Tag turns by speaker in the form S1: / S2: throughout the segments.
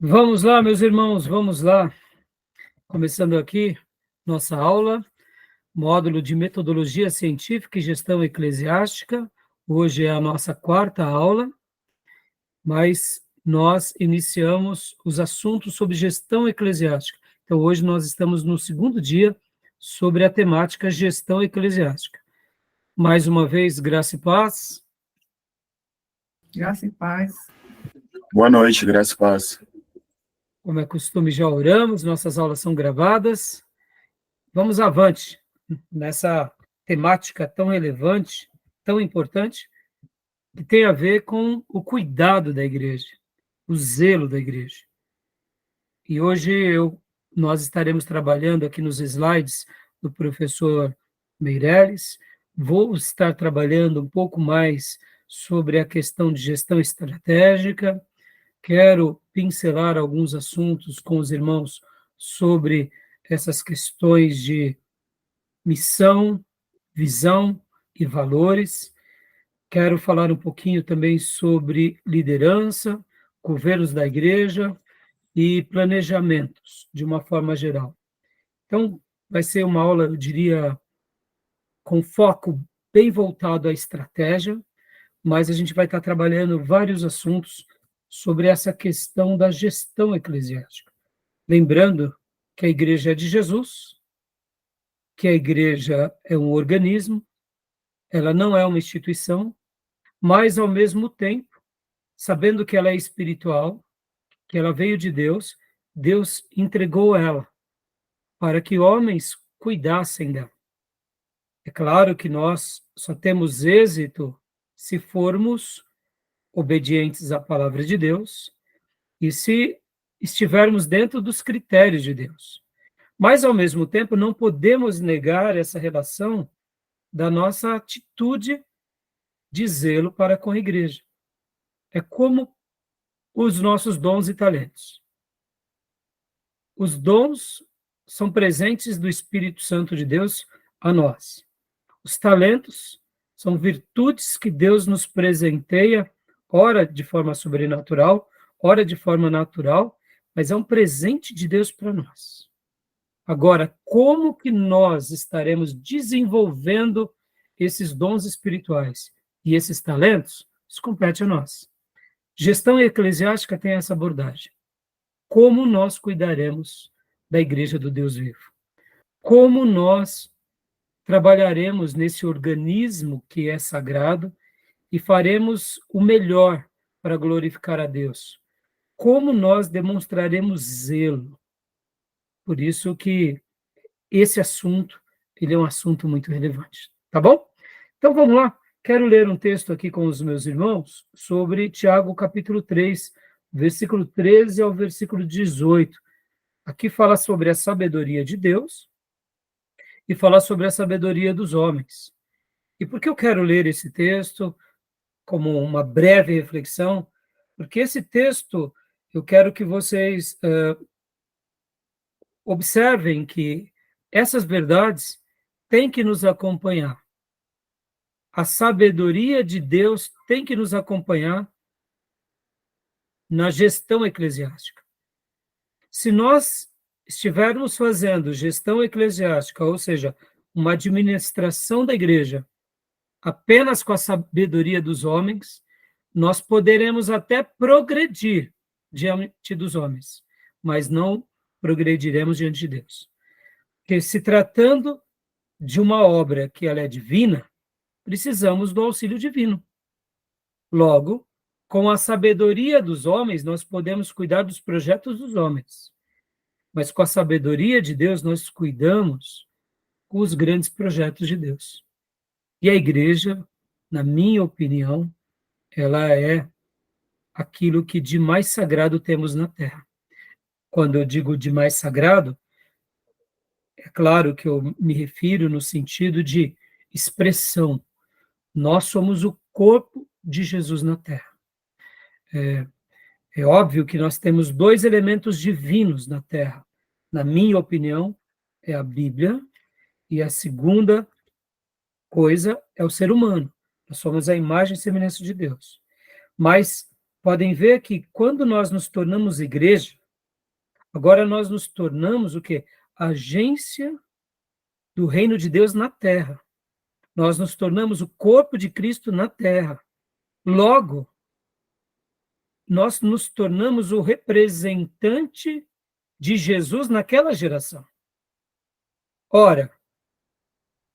S1: Vamos lá, meus irmãos, vamos lá. Começando aqui nossa aula, módulo de Metodologia Científica e Gestão Eclesiástica. Hoje é a nossa quarta aula, mas nós iniciamos os assuntos sobre gestão eclesiástica. Então, hoje nós estamos no segundo dia sobre a temática gestão eclesiástica. Mais uma vez, graça e paz.
S2: Graça e paz.
S3: Boa noite, graça e paz.
S1: Como é costume, já oramos, nossas aulas são gravadas. Vamos avante nessa temática tão relevante, tão importante, que tem a ver com o cuidado da igreja, o zelo da igreja. E hoje nós estaremos trabalhando aqui nos slides do professor Meirelles. Vou estar trabalhando um pouco mais sobre a questão de gestão estratégica. Quero pincelar alguns assuntos com os irmãos sobre essas questões de missão, visão e valores. Quero falar um pouquinho também sobre liderança, governos da igreja e planejamentos, de uma forma geral. Então, vai ser uma aula, eu diria, com foco bem voltado à estratégia, mas a gente vai estar trabalhando vários assuntos sobre essa questão da gestão eclesiástica. Lembrando que a igreja é de Jesus, que a igreja é um organismo, ela não é uma instituição, mas, ao mesmo tempo, sabendo que ela é espiritual, que ela veio de Deus, Deus entregou ela para que homens cuidassem dela. É claro que nós só temos êxito se formos obedientes à palavra de Deus e se estivermos dentro dos critérios de Deus. Mas, ao mesmo tempo, não podemos negar essa relação da nossa atitude de zelo para com a igreja. É como os nossos dons e talentos. Os dons são presentes do Espírito Santo de Deus a nós. Os talentos são virtudes que Deus nos presenteia, ora de forma sobrenatural, ora de forma natural, mas é um presente de Deus para nós. Agora, como que nós estaremos desenvolvendo esses dons espirituais e esses talentos? Isso compete a nós. Gestão eclesiástica tem essa abordagem. Como nós cuidaremos da igreja do Deus vivo? Como nós trabalharemos nesse organismo que é sagrado e faremos o melhor para glorificar a Deus? Como nós demonstraremos zelo? Por isso que esse assunto, ele é um assunto muito relevante, tá bom? Então vamos lá, quero ler um texto aqui com os meus irmãos sobre Tiago capítulo 3, versículo 13 ao versículo 18. Aqui fala sobre a sabedoria de Deus e fala sobre a sabedoria dos homens. E por que eu quero ler esse texto como uma breve reflexão? Porque esse texto, eu quero que vocês observem que essas verdades têm que nos acompanhar. A sabedoria de Deus tem que nos acompanhar na gestão eclesiástica. Se nós estivermos fazendo gestão eclesiástica, ou seja, uma administração da igreja, apenas com a sabedoria dos homens, nós poderemos até progredir diante dos homens, mas não progrediremos diante de Deus. Porque se tratando de uma obra que ela é divina, precisamos do auxílio divino. Logo, com a sabedoria dos homens, nós podemos cuidar dos projetos dos homens. Mas com a sabedoria de Deus, nós cuidamos com os grandes projetos de Deus. E a igreja, na minha opinião, ela é aquilo que de mais sagrado temos na Terra. Quando eu digo de mais sagrado, é claro que eu me refiro no sentido de expressão. Nós somos o corpo de Jesus na Terra. É óbvio que nós temos dois elementos divinos na Terra. Na minha opinião, é a Bíblia, e a segunda coisa é o ser humano. Nós somos a imagem e semelhança de Deus. Mas podem ver que quando nós nos tornamos igreja, agora nós nos tornamos o quê? Agência do reino de Deus na terra. Nós nos tornamos o corpo de Cristo na terra. Logo, nós nos tornamos o representante de Jesus naquela geração. Ora,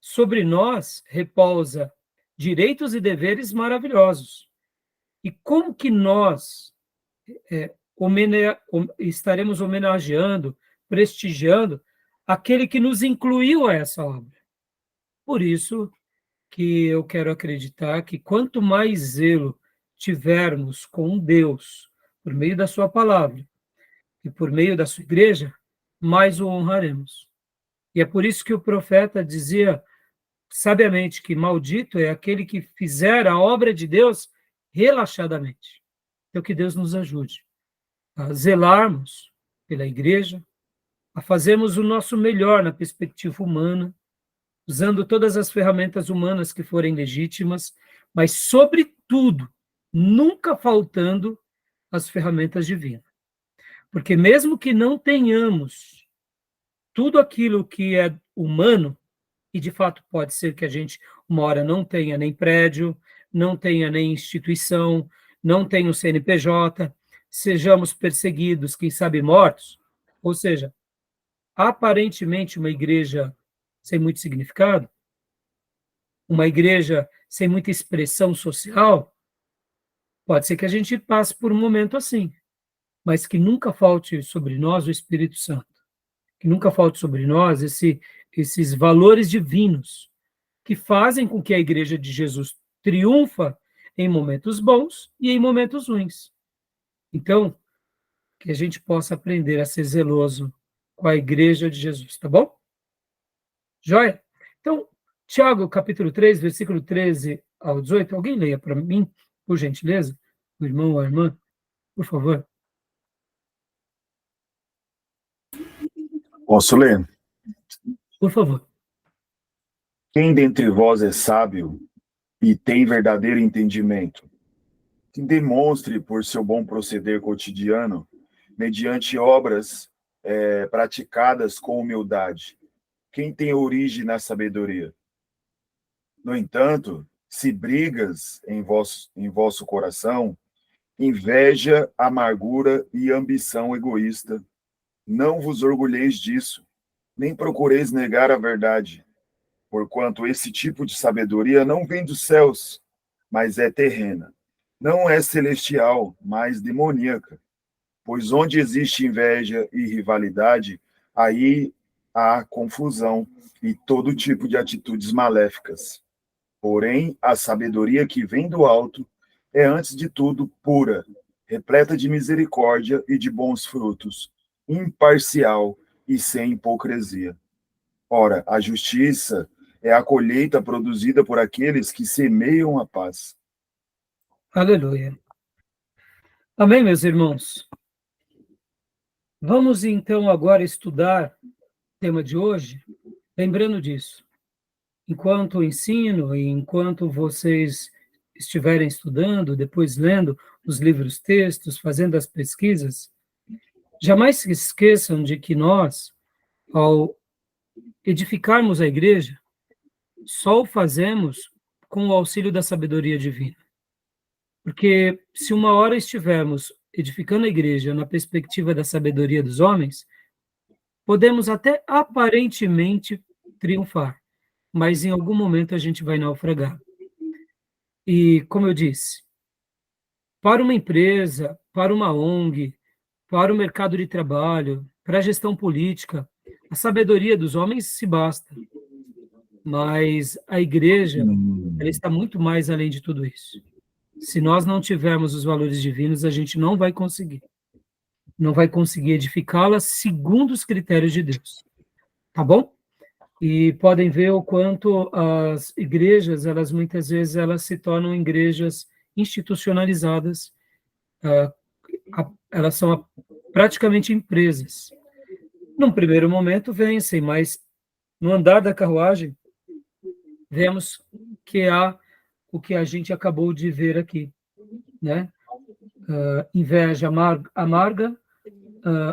S1: sobre nós repousa direitos e deveres maravilhosos. E como que nós estaremos homenageando, prestigiando aquele que nos incluiu a essa obra? Por isso que eu quero acreditar que quanto mais zelo tivermos com Deus, por meio da sua palavra e por meio da sua igreja, mais o honraremos. E é por isso que o profeta dizia sabiamente que maldito é aquele que fizer a obra de Deus relaxadamente. Então que Deus nos ajude a zelarmos pela igreja, a fazermos o nosso melhor na perspectiva humana, usando todas as ferramentas humanas que forem legítimas, mas, sobretudo, nunca faltando as ferramentas divinas. Porque mesmo que não tenhamos tudo aquilo que é humano, e de fato pode ser que a gente, uma hora, não tenha nem prédio, não tenha nem instituição, não tenha o CNPJ, sejamos perseguidos, quem sabe mortos, ou seja, aparentemente uma igreja sem muito significado, uma igreja sem muita expressão social, pode ser que a gente passe por um momento assim, mas que nunca falte sobre nós o Espírito Santo, que nunca falte sobre nós esses valores divinos que fazem com que a igreja de Jesus triunfa em momentos bons e em momentos ruins. Então, que a gente possa aprender a ser zeloso com a igreja de Jesus, tá bom? Joia? Então, Tiago, capítulo 3, versículo 13 ao 18, alguém leia para mim, por gentileza? O irmão ou a irmã, por favor.
S3: Posso ler?
S1: Por favor.
S3: Quem dentre vós é sábio e tem verdadeiro entendimento, que demonstre por seu bom proceder cotidiano, mediante obras praticadas com humildade, quem tem origem na sabedoria. No entanto, se brigas em vosso coração, inveja, amargura e ambição egoísta, não vos orgulheis disso, nem procureis negar a verdade, porquanto esse tipo de sabedoria não vem dos céus, mas é terrena. Não é celestial, mas demoníaca. Pois onde existe inveja e rivalidade, aí há confusão e todo tipo de atitudes maléficas. Porém, a sabedoria que vem do alto é, antes de tudo, pura, repleta de misericórdia e de bons frutos, imparcial e sem hipocrisia. Ora, a justiça é a colheita produzida por aqueles que semeiam a paz.
S1: Aleluia. Amém, meus irmãos? Vamos, então, agora estudar o tema de hoje, lembrando disso. Enquanto ensino e enquanto vocês estiverem estudando, depois lendo os livros textos, fazendo as pesquisas, jamais se esqueçam de que nós, ao edificarmos a igreja, só o fazemos com o auxílio da sabedoria divina. Porque se uma hora estivermos edificando a igreja na perspectiva da sabedoria dos homens, podemos até aparentemente triunfar, mas em algum momento a gente vai naufragar. E, como eu disse, para uma empresa, para uma ONG, para o mercado de trabalho, para a gestão política, a sabedoria dos homens se basta. Mas a igreja, ela está muito mais além de tudo isso. Se nós não tivermos os valores divinos, a gente não vai conseguir. Não vai conseguir edificá-la segundo os critérios de Deus. Tá bom? E podem ver o quanto as igrejas, elas muitas vezes elas se tornam igrejas institucionalizadas, elas são praticamente empresas. Num primeiro momento vencem, mas no andar da carruagem, vemos que há o que a gente acabou de ver aqui, né? inveja amarga,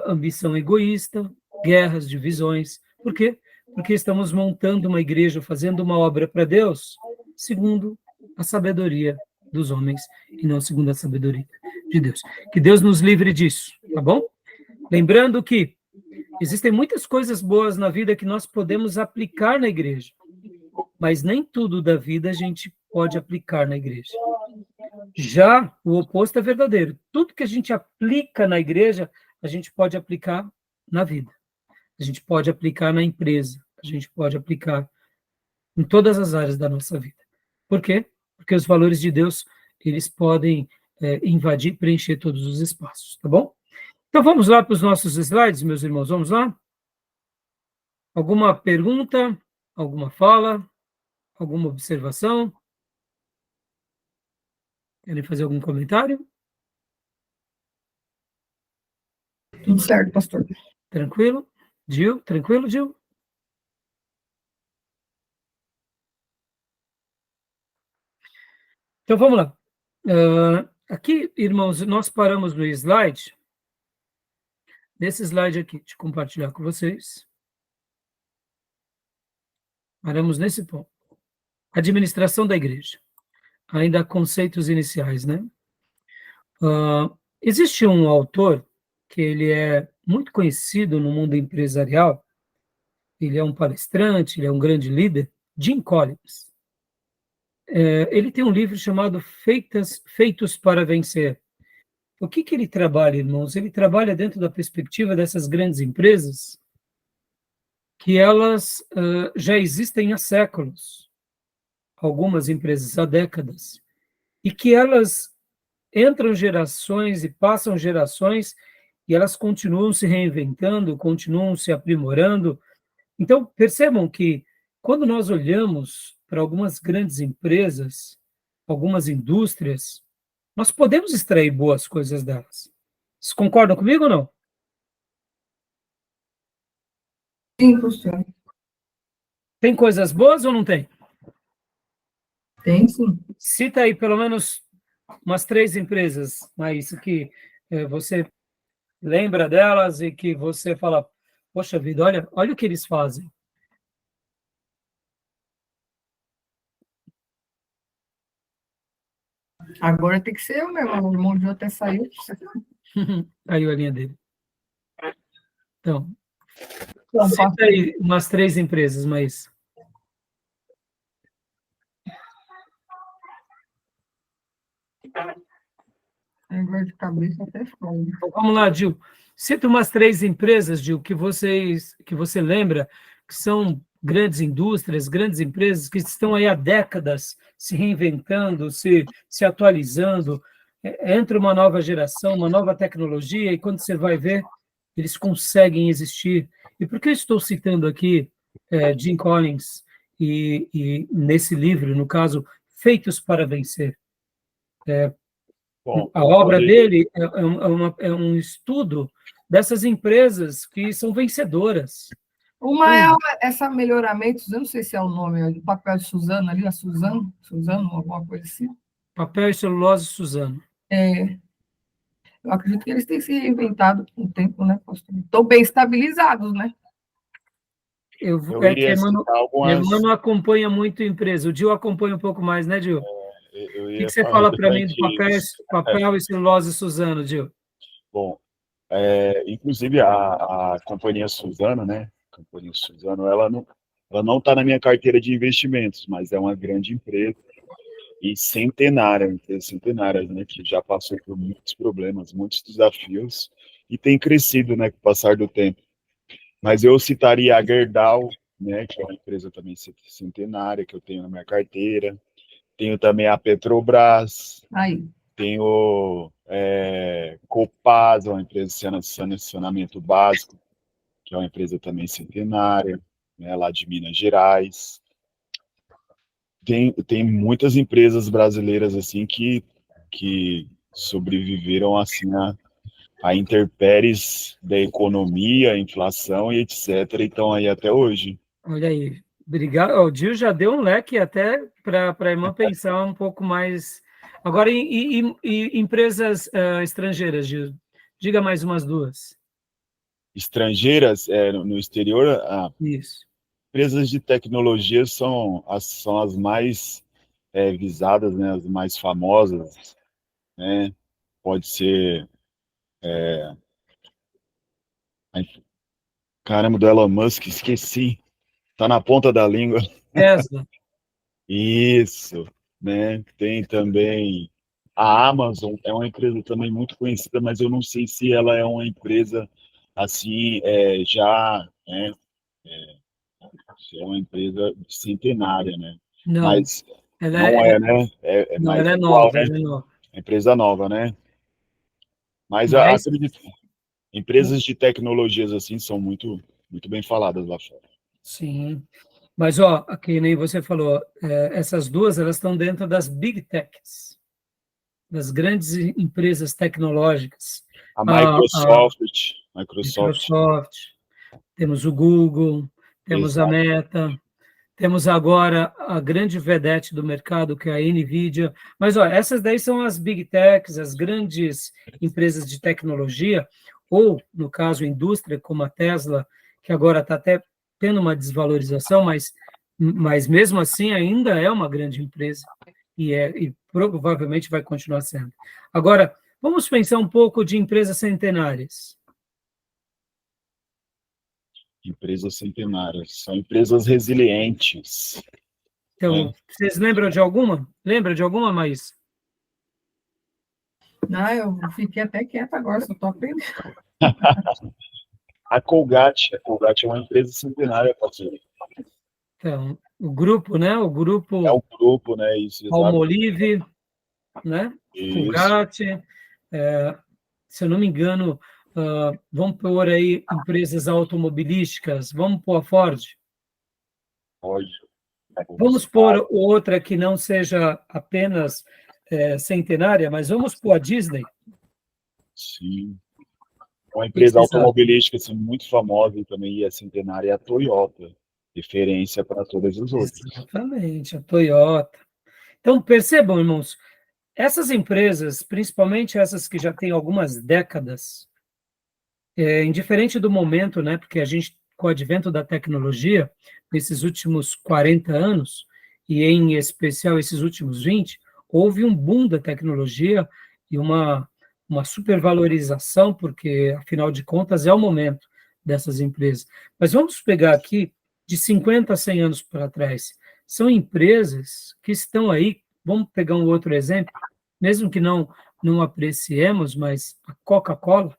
S1: ambição egoísta, guerras, divisões. Por quê? Porque estamos montando uma igreja, fazendo uma obra para Deus, segundo a sabedoria dos homens, e não segundo a sabedoria de Deus. Que Deus nos livre disso, tá bom? Lembrando que existem muitas coisas boas na vida que nós podemos aplicar na igreja, mas nem tudo da vida a gente pode aplicar na igreja. Já o oposto é verdadeiro. Tudo que a gente aplica na igreja, a gente pode aplicar na vida. A gente pode aplicar na empresa. A gente pode aplicar em todas as áreas da nossa vida. Por quê? Porque os valores de Deus, eles podem invadir, preencher todos os espaços, tá bom? Então vamos lá para os nossos slides, meus irmãos, vamos lá? Alguma pergunta? Alguma fala? Alguma observação? Querem fazer algum comentário?
S2: Tudo certo, pastor.
S1: Tranquilo? Gil? Tranquilo, Gil? Então vamos lá. Aqui, irmãos, nós paramos no slide, nesse slide aqui, de compartilhar com vocês. Paramos nesse ponto. Administração da igreja. Ainda conceitos iniciais, né? Existe um autor que ele é muito conhecido no mundo empresarial, ele é um palestrante, ele é um grande líder, Jim Collins. Ele tem um livro chamado Feitos para Vencer. O que ele trabalha, irmãos? Ele trabalha dentro da perspectiva dessas grandes empresas que elas já existem há séculos, algumas empresas há décadas, e que elas entram gerações e passam gerações e elas continuam se reinventando, continuam se aprimorando. Então, percebam que quando nós olhamos para algumas grandes empresas, algumas indústrias, nós podemos extrair boas coisas delas. Vocês concordam comigo ou não?
S2: Sim, pastor.
S1: Tem coisas boas ou não tem?
S2: Tem, sim.
S1: Cita aí pelo menos umas 3 empresas, mas que você lembra delas e que você fala, poxa vida, olha o que eles fazem.
S2: Agora tem que ser eu mesmo. O irmão de até saiu.
S1: Caiu a linha dele. Então,
S2: Não,
S1: cita aí umas 3 empresas, mas...
S2: agora de cabeça até fora.
S1: Então, vamos lá, Gil. Cita umas 3 empresas, Gil, que você lembra, que são grandes indústrias, grandes empresas, que estão aí há décadas se reinventando, se atualizando. Entra uma nova geração, uma nova tecnologia, e quando você vai ver, eles conseguem existir. E por que eu estou citando aqui Jim Collins e nesse livro, no caso, Feitos para Vencer?
S4: Bom,
S1: A obra dele é um estudo dessas empresas que são vencedoras.
S2: Uma é essa Melhoramentos, eu não sei se é o nome, do papel de Suzano ali, a Suzano, alguma coisa assim.
S1: Papel e celulose Suzano.
S2: Eu acredito que eles têm se reinventado com o tempo, né, pastor? Estão bem estabilizados, né?
S4: Eu iria citar algumas...
S1: Emmanuel acompanha muito a empresa. O Gil acompanha um pouco mais, né, Gil?
S4: Eu
S1: O que você fala para mim do papel e celulose Suzano, Gil?
S4: Bom, inclusive a companhia Suzano, né? A companhia Suzano, ela não está na minha carteira de investimentos, mas é uma grande empresa e empresa centenária, né? Que já passou por muitos problemas, muitos desafios e tem crescido, né? Com o passar do tempo. Mas eu citaria a Gerdau, né? Que é uma empresa também centenária que eu tenho na minha carteira. Tenho também a Petrobras.
S2: Aí.
S4: Tenho Copasa, uma empresa de saneamento básico, que é uma empresa também centenária, né, lá de Minas Gerais. Tem muitas empresas brasileiras assim que sobreviveram assim a intempéries da economia, inflação e etc. E estão aí até hoje.
S1: Olha aí. Obrigado. O Gil já deu um leque até para a irmã pensar um pouco mais Agora, e empresas estrangeiras, Gil? Diga mais umas duas.
S4: Estrangeiras no exterior,
S1: Isso.
S4: empresas de tecnologia são as mais visadas, né, as mais famosas, né? Pode ser, caramba, do Elon Musk, esqueci, tá na ponta da língua.
S1: Tesla.
S4: Isso, né? Tem também a Amazon, é uma empresa também muito conhecida, mas eu não sei se ela é uma empresa assim, já, né? Se é uma empresa centenária, né?
S1: Não,
S4: Mas
S1: ela
S4: não
S1: é,
S4: é, né? É
S1: não,
S4: mais
S1: ela é
S4: atual,
S1: nova,
S4: né?
S1: ela é nova.
S4: É empresa nova, né? Mas
S1: Mas
S4: acredito, empresas de tecnologias assim são muito bem faladas lá fora.
S1: sim. Mas, ó, que nem você falou, essas duas, elas estão dentro das big techs, das grandes empresas tecnológicas.
S4: A
S1: A
S4: Microsoft,
S1: Microsoft, temos o Google, temos a
S4: exato.
S1: Meta, temos agora a grande vedete do mercado, que é a NVIDIA. Mas, ó, essas daí são as big techs, as grandes empresas de tecnologia, ou, no caso, indústria, como a Tesla, que agora está até tendo uma desvalorização, mas mesmo assim ainda é uma grande empresa e provavelmente vai continuar sendo. Agora, vamos pensar um pouco de empresas centenárias.
S4: Empresas centenárias, são empresas resilientes, né?
S1: Então, vocês lembram de alguma? Lembra de alguma, Maís?
S2: Não, eu fiquei até quieta agora, só estou aprendendo.
S4: A Colgate é uma empresa centenária, parceiro.
S1: Então, o grupo, né? O
S4: É
S1: grupo
S4: o grupo, né? Isso, exato.
S1: Palmolive, né?
S4: Isso.
S1: Colgate, se eu não me engano, vamos pôr aí empresas automobilísticas, vamos pôr a Ford,
S4: Pode.
S1: vamos pôr outra que não seja apenas centenária, mas vamos pôr a Disney.
S4: Sim. Uma
S1: O que
S4: empresa
S1: vocês acham?
S4: automobilística assim, muito famosa e também é centenária é a Toyota, referência para todas as outras.
S1: Exatamente, a Toyota. Então, percebam, irmãos, essas empresas, principalmente essas que já têm algumas décadas, indiferente do momento, né, porque a gente, com o advento da tecnologia, nesses últimos 40 anos, e em especial esses últimos 20, houve um boom da tecnologia e uma supervalorização, porque, afinal de contas, é o momento dessas empresas. Mas vamos pegar aqui, de 50 a 100 anos para trás, são empresas que estão aí, vamos pegar um outro exemplo, mesmo que não apreciemos, mas a Coca-Cola,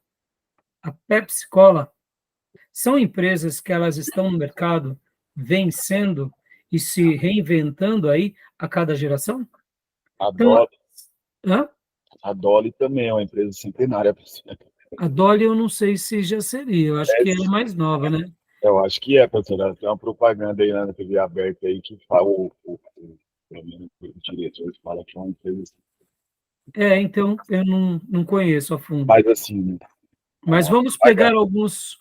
S1: a Pepsi Cola, são empresas que elas estão no mercado vencendo e se reinventando aí a cada geração?
S4: A
S1: Então,
S4: Dolly, a Dolly também é uma empresa centenária.
S1: a Dolly eu não sei se já seria, eu acho que ela é mais nova, né?
S4: Eu acho que é, professor. Tem uma propaganda aí na TV aberta aí que fala, pelo menos o diretor fala que é uma empresa.
S1: Então, eu não conheço a fundo.
S4: Mas assim, né?
S1: Mas vamos pegar alguns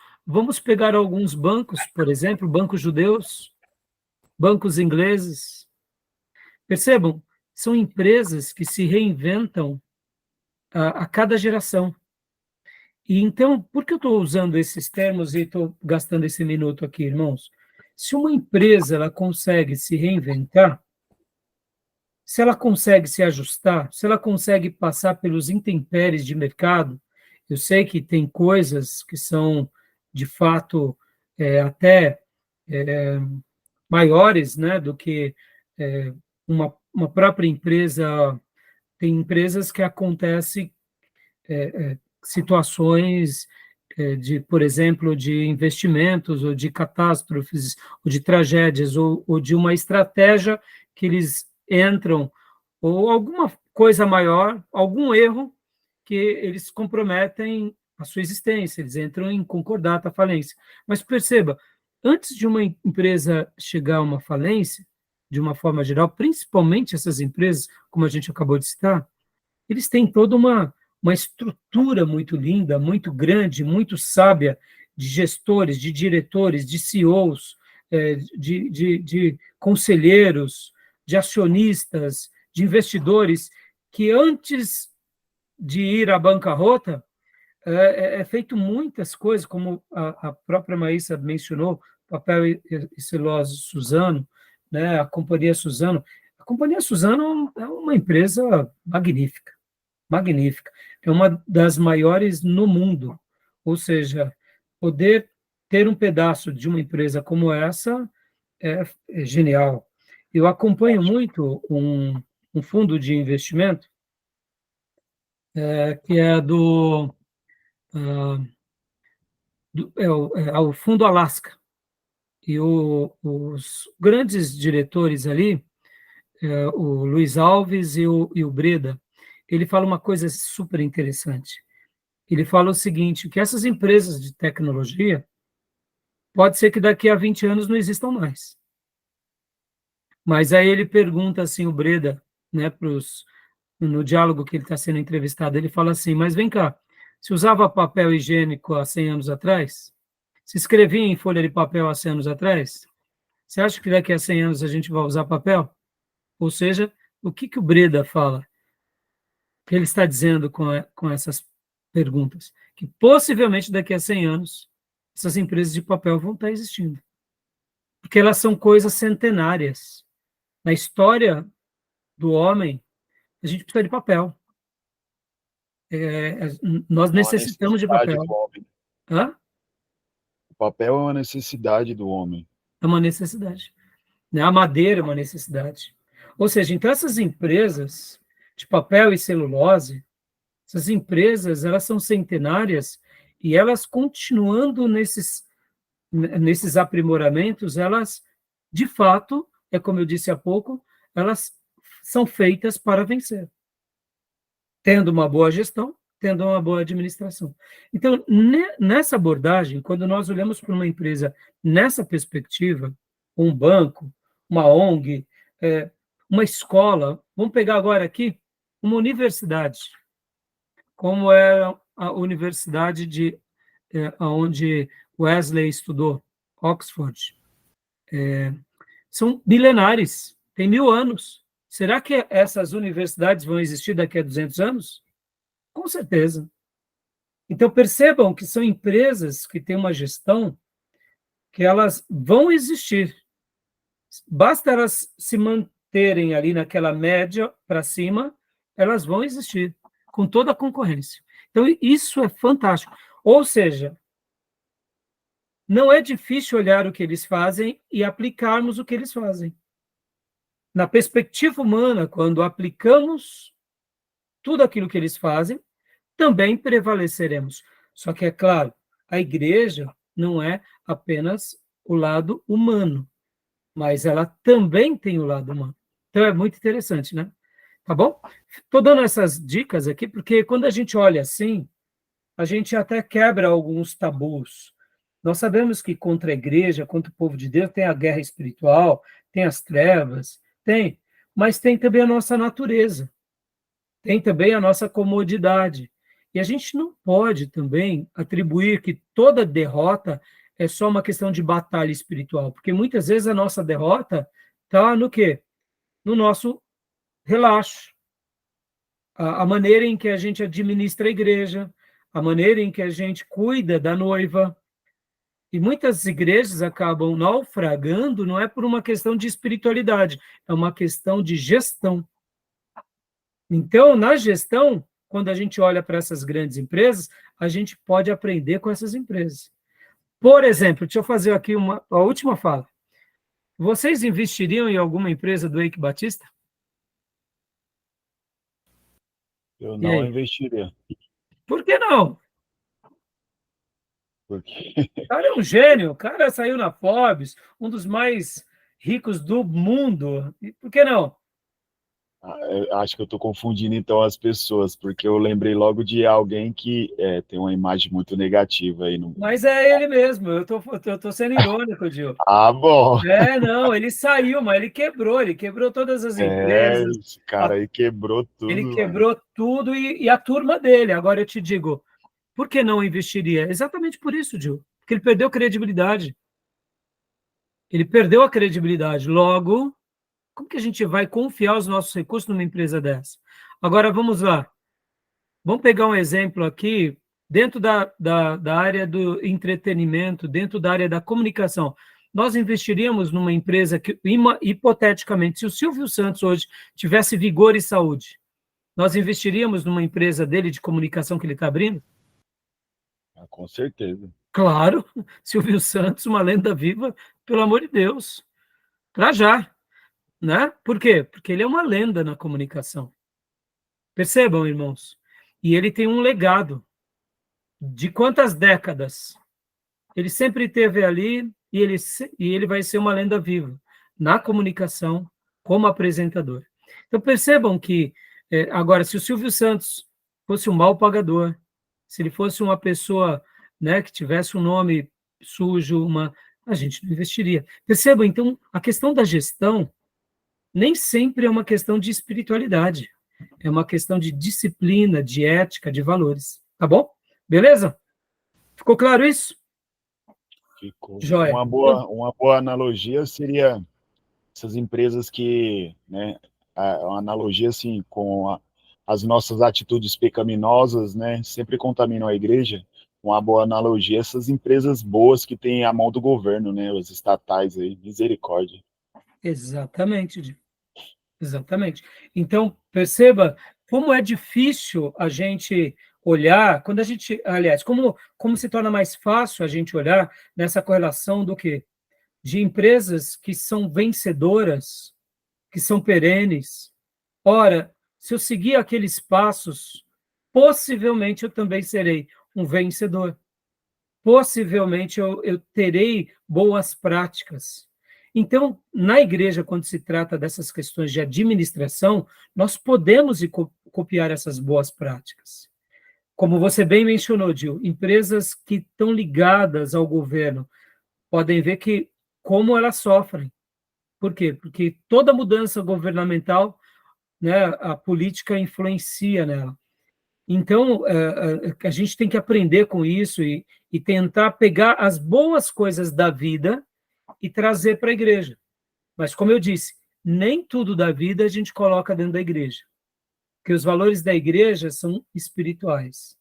S1: bancos, por exemplo, bancos judeus, bancos ingleses. Percebam, são empresas que se reinventam a cada geração. E então, por que eu estou usando esses termos e estou gastando esse minuto aqui, irmãos? Se uma empresa ela consegue se reinventar, se ela consegue se ajustar, se ela consegue passar pelos intempéries de mercado, eu sei que tem coisas que são, de fato, até maiores, né, do que uma própria empresa. Tem empresas que acontecem situações de, por exemplo, de investimentos ou de catástrofes ou de tragédias ou de uma estratégia que eles entram ou alguma coisa maior, algum erro que eles comprometem a sua existência, eles entram em concordata, falência. Mas perceba, antes de uma empresa chegar a uma falência, de uma forma geral, principalmente essas empresas, como a gente acabou de citar, eles têm toda uma estrutura muito linda, muito grande, muito sábia, de gestores, de diretores, de CEOs, de conselheiros, de acionistas, de investidores, que antes de ir à bancarrota, é feito muitas coisas, como a própria Maísa mencionou, papel e celulose Suzano, né, a Companhia Suzano. A Companhia Suzano é uma empresa magnífica, magnífica. É uma das maiores no mundo. Ou seja, poder ter um pedaço de uma empresa como essa é genial. Eu acompanho muito um fundo de investimento que é o Fundo Alaska. E os grandes diretores ali, o Luiz Alves e o Breda, ele fala uma coisa super interessante. Ele fala o seguinte, que essas empresas de tecnologia, pode ser que daqui a 20 anos não existam mais. Mas aí ele pergunta assim, o Breda, né, no diálogo que ele está sendo entrevistado, ele fala assim, mas vem cá, se usava papel higiênico há 100 anos atrás? Se escrevia em folha de papel há 100 anos atrás? Você acha que daqui a 100 anos a gente vai usar papel? Ou seja, o que o Breda fala? O que ele está dizendo com essas perguntas? Que possivelmente daqui a 100 anos essas empresas de papel vão estar existindo. Porque elas são coisas centenárias. Na história do homem, a gente precisa de papel. Nós necessitamos de papel. Hã?
S4: O papel é uma necessidade do homem.
S1: É uma necessidade. Né? A madeira é uma necessidade. Ou seja, então essas empresas de papel e celulose, essas empresas, elas são centenárias e elas continuando nesses aprimoramentos, elas, de fato, como eu disse há pouco, elas são feitas para vencer. Tendo uma boa gestão, tendo uma boa administração. Então, nessa abordagem, quando nós olhamos para uma empresa nessa perspectiva, um banco, uma ONG, uma escola, vamos pegar agora aqui uma universidade, como é a universidade onde Wesley estudou, Oxford. São milenares, tem 1000 anos. Será que essas universidades vão existir daqui a 200 anos? Com certeza. Então, percebam que são empresas que têm uma gestão que elas vão existir. Basta elas se manterem ali naquela média para cima, elas vão existir, com toda a concorrência. Então, isso é fantástico. Ou seja, não é difícil olhar o que eles fazem e aplicarmos o que eles fazem. Na perspectiva humana, quando aplicamos tudo aquilo que eles fazem, também prevaleceremos. Só que, é claro, a igreja não é apenas o lado humano, mas ela também tem o lado humano. Então, é muito interessante, né? Tá bom? Estou dando essas dicas aqui, porque quando a gente olha assim, a gente até quebra alguns tabus. Nós sabemos que contra a igreja, contra o povo de Deus, tem a guerra espiritual, tem as trevas, mas tem também a nossa natureza, tem também a nossa comodidade. E a gente não pode também atribuir que toda derrota é só uma questão de batalha espiritual, porque muitas vezes a nossa derrota está no quê? No nosso relaxo. A maneira em que a gente administra a igreja, a maneira em que a gente cuida da noiva. E muitas igrejas acabam naufragando, não é por uma questão de espiritualidade, é uma questão de gestão. Então, na gestão, quando a gente olha para essas grandes empresas, a gente pode aprender com essas empresas. Por exemplo, deixa eu fazer aqui a última fala. Vocês investiriam em alguma empresa do Eike Batista?
S4: Eu não investiria.
S1: Por que não?
S4: Porque
S1: O cara é um gênio, o cara saiu na Forbes, um dos mais ricos do mundo. E por que não?
S4: acho que eu estou confundindo então as pessoas, porque eu lembrei logo de alguém que tem uma imagem muito negativa aí.
S1: Mas é ele mesmo, eu tô sendo irônico, Gil.
S4: Ah, bom.
S1: Não, ele saiu, mas ele quebrou todas as empresas.
S4: Esse cara aí quebrou tudo.
S1: Ele quebrou tudo e a turma dele. Agora eu te digo, por que não investiria? Exatamente por isso, Gil, porque ele perdeu credibilidade. Ele perdeu a credibilidade. Logo, como que a gente vai confiar os nossos recursos numa empresa dessa? Agora, vamos lá. Vamos pegar um exemplo aqui, dentro da área do entretenimento, dentro da área da comunicação. Nós investiríamos numa empresa que, hipoteticamente, se o Silvio Santos hoje tivesse vigor e saúde, nós investiríamos numa empresa dele de comunicação que ele está abrindo?
S4: Ah, com certeza.
S1: Claro, Silvio Santos, uma lenda viva, pelo amor de Deus, para já, né? Por quê? Porque ele é uma lenda na comunicação. Percebam, irmãos? E ele tem um legado de quantas décadas? Ele sempre esteve ali e ele vai ser uma lenda viva na comunicação como apresentador. Então percebam que, agora, se o Silvio Santos fosse um mau pagador, se ele fosse uma pessoa, né, que tivesse um nome sujo, a gente não investiria. Percebam, então, a questão da gestão nem sempre é uma questão de espiritualidade, é uma questão de disciplina, de ética, de valores. Tá bom? Beleza? Ficou claro isso?
S4: Ficou.
S1: Joia.
S4: Uma boa analogia seria essas empresas que, né, uma analogia assim com as nossas atitudes pecaminosas, né, sempre contaminam a igreja. Uma boa analogia, essas empresas boas que têm a mão do governo, né, os estatais aí, misericórdia.
S1: Exatamente, Di. Exatamente. Então, perceba como é difícil a gente olhar, quando a gente, aliás, como se torna mais fácil a gente olhar nessa correlação do quê? De empresas que são vencedoras, que são perenes. Ora, se eu seguir aqueles passos, possivelmente eu também serei um vencedor. Possivelmente eu terei boas práticas. Então, na igreja, quando se trata dessas questões de administração, nós podemos copiar essas boas práticas. Como você bem mencionou, Gil, empresas que estão ligadas ao governo podem ver que como elas sofrem. Por quê? Porque toda mudança governamental, né, a política influencia nela. Então, a gente tem que aprender com isso e tentar pegar as boas coisas da vida e trazer para a igreja. Mas, como eu disse, nem tudo da vida a gente coloca dentro da igreja, porque os valores da igreja são espirituais.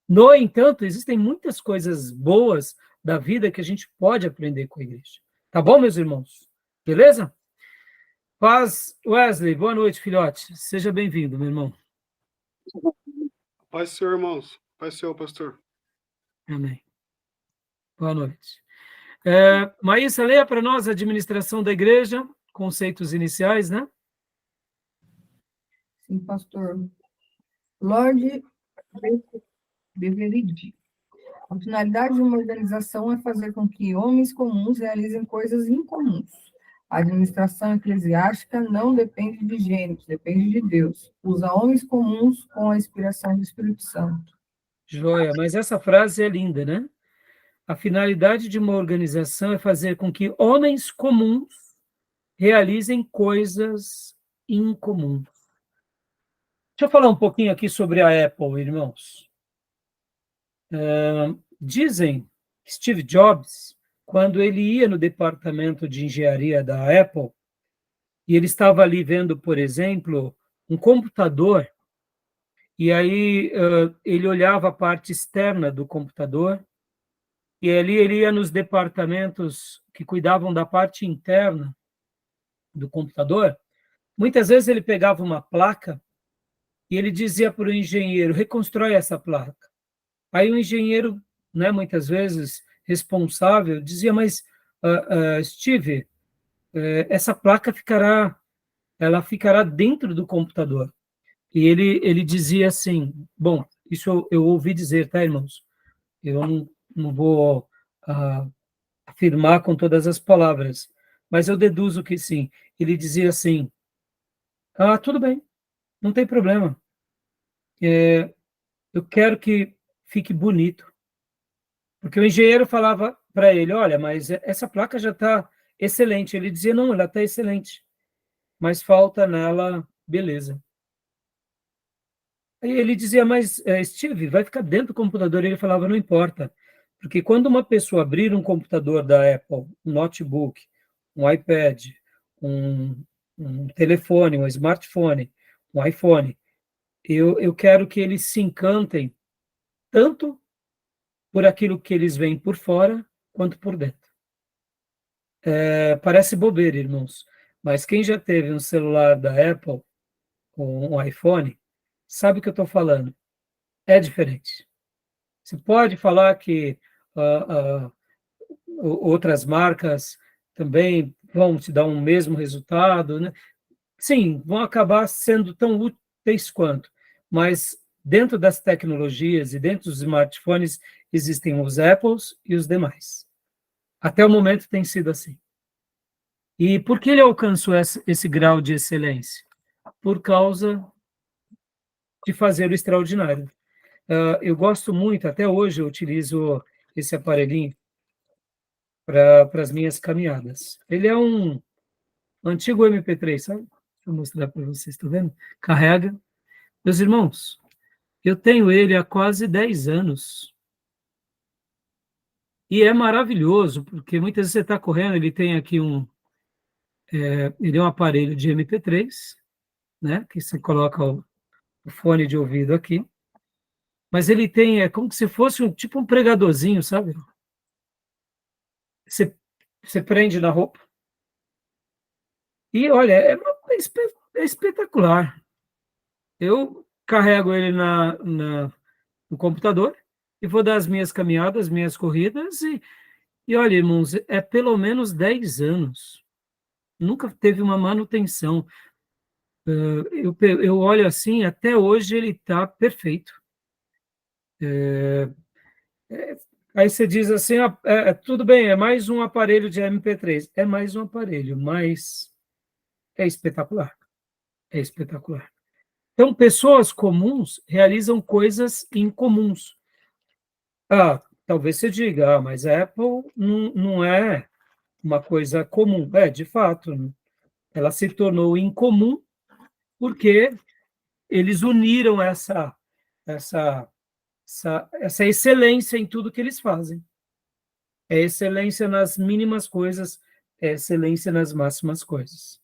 S1: No entanto, existem muitas coisas boas da vida que a gente pode aprender com a igreja. Tá bom, meus irmãos? Beleza? Paz, Wesley, boa noite, filhote. Seja bem-vindo, meu irmão.
S5: Paz do Senhor, irmãos. Paz do Senhor, pastor.
S1: Amém. Boa noite. Maísa, leia para nós a administração da igreja, conceitos iniciais, né?
S2: Sim, pastor. Lorde Beveridge. A finalidade de uma organização é fazer com que homens comuns realizem coisas incomuns. A administração eclesiástica não depende de gênios, depende de Deus. Usa homens comuns com a inspiração do Espírito Santo.
S1: Joia, mas essa frase é linda, né? A finalidade de uma organização é fazer com que homens comuns realizem coisas incomuns. Deixa eu falar um pouquinho aqui sobre a Apple, irmãos. Dizem que Steve Jobs, quando ele ia no departamento de engenharia da Apple, e ele estava ali vendo, por exemplo, um computador, e aí ele olhava a parte externa do computador, e ali ele ia nos departamentos que cuidavam da parte interna do computador. Muitas vezes ele pegava uma placa e ele dizia para o engenheiro, reconstrói essa placa. Aí o engenheiro, né, muitas vezes responsável, dizia, mas Steve, essa placa ficará dentro do computador. E ele dizia assim, bom, isso eu ouvi dizer, tá, irmãos? Eu não vou afirmar com todas as palavras, mas eu deduzo que sim. Ele dizia assim, tudo bem, não tem problema. Eu quero que fique bonito. Porque o engenheiro falava para ele, olha, mas essa placa já está excelente. Ele dizia, não, ela está excelente, mas falta nela beleza. Aí ele dizia, mas Steve, vai ficar dentro do computador? Ele falava, não importa, porque quando uma pessoa abrir um computador da Apple, um notebook, um iPad, um telefone, um smartphone, um iPhone, eu quero que eles se encantem tanto por aquilo que eles veem por fora, quanto por dentro. Parece bobeira, irmãos, mas quem já teve um celular da Apple, um iPhone, sabe o que eu estou falando. É diferente. Você pode falar que outras marcas também vão te dar um mesmo resultado, né? Sim, vão acabar sendo tão úteis quanto, mas dentro das tecnologias e dentro dos smartphones existem os Apples e os demais. Até o momento tem sido assim. E por que ele alcançou esse grau de excelência? Por causa de fazer o extraordinário. Eu gosto muito, até hoje eu utilizo esse aparelhinho para as minhas caminhadas. Ele é um antigo MP3, sabe? Deixa eu mostrar para vocês, está vendo? Carrega. Meus irmãos, eu tenho ele há quase 10 anos. E é maravilhoso, porque muitas vezes você está correndo, ele tem aqui ele é um aparelho de MP3, né? Que você coloca o fone de ouvido aqui. Mas ele tem, é como se fosse tipo um pregadorzinho, sabe? Você prende na roupa. E olha, é espetacular. Eu carrego ele no computador e vou dar as minhas caminhadas, minhas corridas, e olha, irmãos, é pelo menos 10 anos. Nunca teve uma manutenção. Eu olho assim, até hoje ele está perfeito. Aí você diz assim, tudo bem, é mais um aparelho de MP3. É mais um aparelho, mas é espetacular. É espetacular. Então, pessoas comuns realizam coisas incomuns. Talvez você diga, mas a Apple não é uma coisa comum. De fato, ela se tornou incomum porque eles uniram essa excelência em tudo que eles fazem. É excelência nas mínimas coisas, é excelência nas máximas coisas.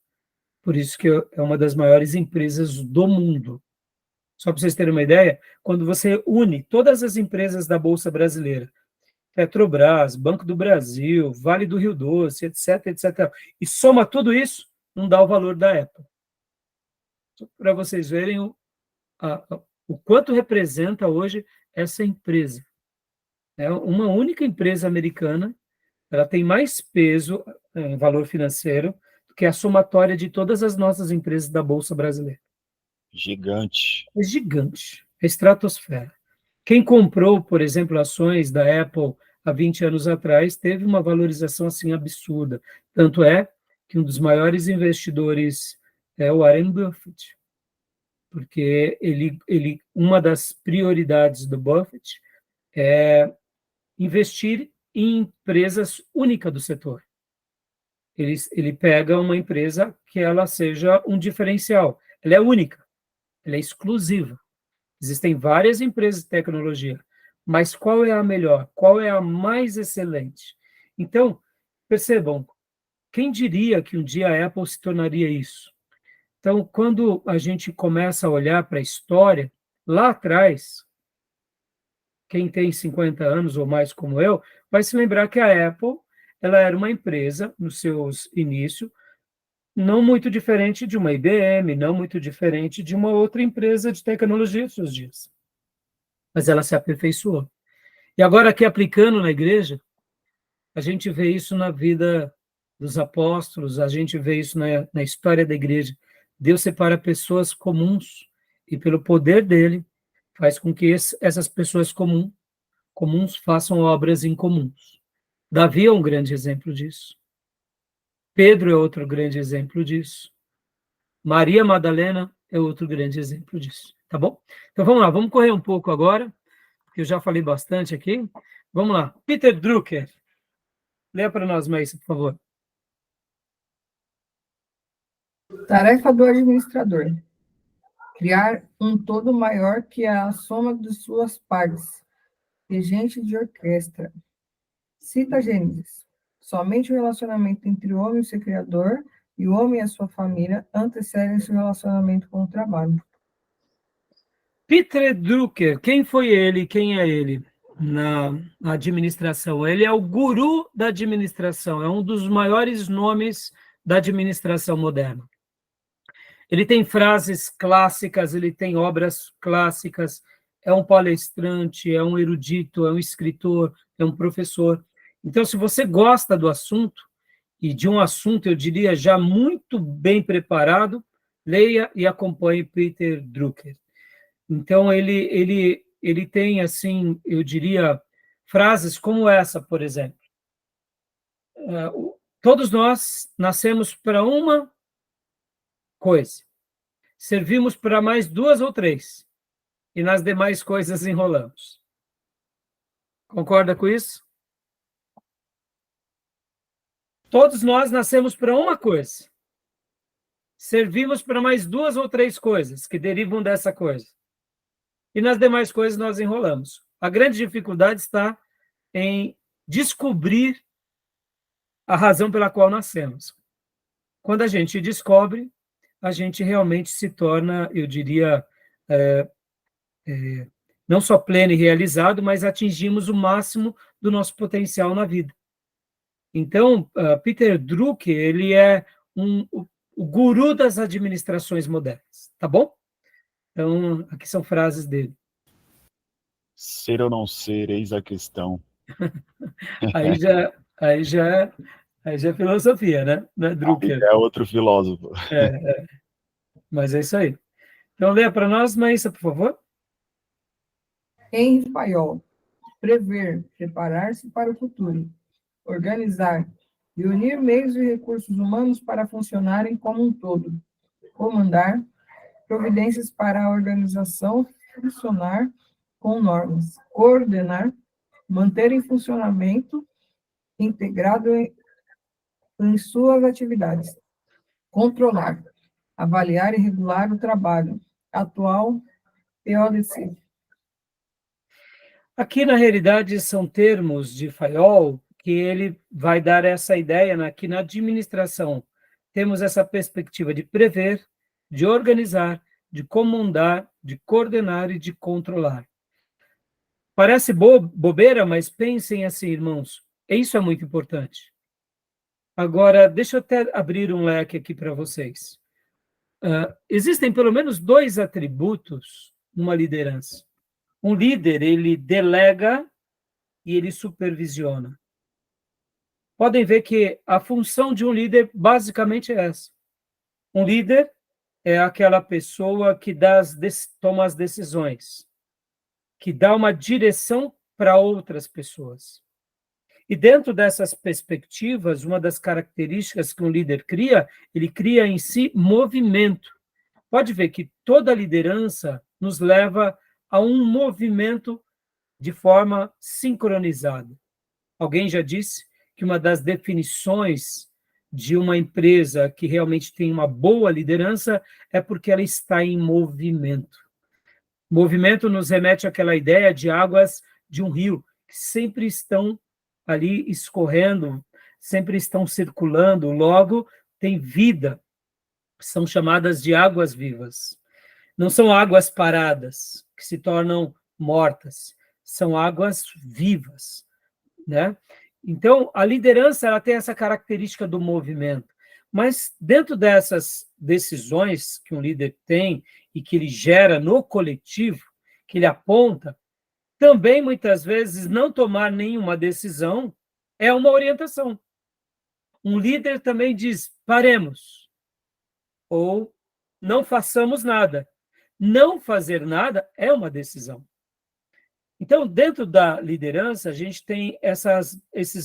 S1: Por isso que é uma das maiores empresas do mundo. Só para vocês terem uma ideia, quando você une todas as empresas da Bolsa Brasileira, Petrobras, Banco do Brasil, Vale do Rio Doce, etc., etc., e soma tudo isso, não dá o valor da Apple. Para vocês verem o quanto representa hoje essa empresa. É uma única empresa americana, ela tem mais peso em valor financeiro do que a somatória de todas as nossas empresas da Bolsa Brasileira.
S4: Gigante.
S1: É gigante, é estratosfera. Quem comprou, por exemplo, ações da Apple há 20 anos atrás, teve uma valorização assim absurda. Tanto é que um dos maiores investidores é o Warren Buffett, porque uma das prioridades do Buffett é investir em empresas únicas do setor. Ele pega uma empresa que ela seja um diferencial. Ela é única, ela é exclusiva. Existem várias empresas de tecnologia, mas qual é a melhor? Qual é a mais excelente? Então, percebam, quem diria que um dia a Apple se tornaria isso? Então, quando a gente começa a olhar para a história, lá atrás, quem tem 50 anos ou mais como eu, vai se lembrar que a Apple ela era uma empresa, nos seus inícios, não muito diferente de uma IBM, não muito diferente de uma outra empresa de tecnologia dos seus dias. Mas ela se aperfeiçoou. E agora, aqui aplicando na igreja, a gente vê isso na vida dos apóstolos, a gente vê isso na história da igreja. Deus separa pessoas comuns e, pelo poder dele, faz com que essas pessoas comuns façam obras incomuns. Davi é um grande exemplo disso. Pedro é outro grande exemplo disso. Maria Madalena é outro grande exemplo disso. Tá bom? Então vamos lá, vamos correr um pouco agora, porque eu já falei bastante aqui. Vamos lá. Peter Drucker. Leia para nós mais, por favor.
S2: Tarefa do administrador: criar um todo maior que a soma de suas partes, regente de orquestra. Cita Gênesis: somente o relacionamento entre o homem e seu Criador e o homem e a sua família antecedem seu relacionamento com o trabalho.
S1: Peter Drucker, quem foi ele? Quem é ele na administração? Ele é o guru da administração, é um dos maiores nomes da administração moderna. Ele tem frases clássicas, ele tem obras clássicas, é um palestrante, é um erudito, é um escritor, é um professor. Então, se você gosta do assunto, e de um assunto, eu diria, já muito bem preparado, leia e acompanhe Peter Drucker. Então, ele tem, assim, eu diria, frases como essa, por exemplo. Todos nós nascemos para uma coisa, servimos para mais 2 ou 3, e nas demais coisas enrolamos. Concorda com isso? Todos nós nascemos para uma coisa, servimos para mais 2 ou 3 coisas que derivam dessa coisa, e nas demais coisas nós enrolamos. A grande dificuldade está em descobrir a razão pela qual nascemos. Quando a gente descobre, a gente realmente se torna, eu diria, não só pleno e realizado, mas atingimos o máximo do nosso potencial na vida. Então, Peter Drucker, ele é o guru das administrações modernas, tá bom? Então, aqui são frases dele.
S4: Ser ou não ser, eis a questão.
S1: Aí já é filosofia, né? Não é Drucker.
S4: É outro filósofo.
S1: Mas é isso aí. Então, leia para nós, Maísa, por favor.
S2: Henri Fayol. Prever, preparar-se para o futuro. Organizar e unir meios e recursos humanos para funcionarem como um todo. Comandar, providências para a organização funcionar com normas. Coordenar, manter em funcionamento, integrado em suas atividades. Controlar, avaliar e regular o trabalho. Atual PODC.
S1: Aqui, na realidade, são termos de Fayol que ele vai dar essa ideia que na administração temos essa perspectiva de prever, de organizar, de comandar, de coordenar e de controlar. Parece bobeira, mas pensem assim, irmãos, isso é muito importante. Agora, deixa eu até abrir um leque aqui para vocês. Existem pelo menos 2 atributos numa liderança. Um líder, ele delega e ele supervisiona. Podem ver que a função de um líder basicamente é essa. Um líder é aquela pessoa que toma as decisões, que dá uma direção para outras pessoas. E dentro dessas perspectivas, uma das características que um líder cria, ele cria em si movimento. Pode ver que toda liderança nos leva a um movimento de forma sincronizada. Alguém já disse que uma das definições de uma empresa que realmente tem uma boa liderança é porque ela está em movimento. Movimento nos remete àquela ideia de águas de um rio, que sempre estão ali escorrendo, sempre estão circulando, logo tem vida, são chamadas de águas vivas. Não são águas paradas, que se tornam mortas, são águas vivas, né? Então, a liderança ela tem essa característica do movimento, mas dentro dessas decisões que um líder tem e que ele gera no coletivo, que ele aponta, também muitas vezes não tomar nenhuma decisão é uma orientação. Um líder também diz, paremos, ou não façamos nada. Não fazer nada é uma decisão. Então, dentro da liderança, a gente tem essas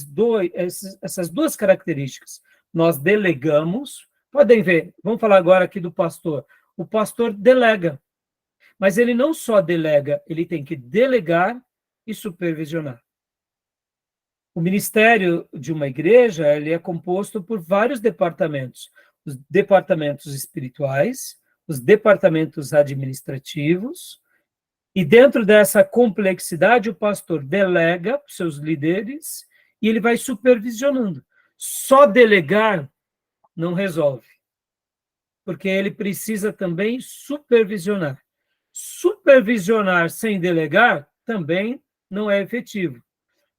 S1: 2 características. Nós delegamos, podem ver, vamos falar agora aqui do pastor. O pastor delega, mas ele não só delega, ele tem que delegar e supervisionar. O ministério de uma igreja ele é composto por vários departamentos. Os departamentos espirituais, os departamentos administrativos, e dentro dessa complexidade, o pastor delega para os seus líderes e ele vai supervisionando. Só delegar não resolve, porque ele precisa também supervisionar. Supervisionar sem delegar também não é efetivo.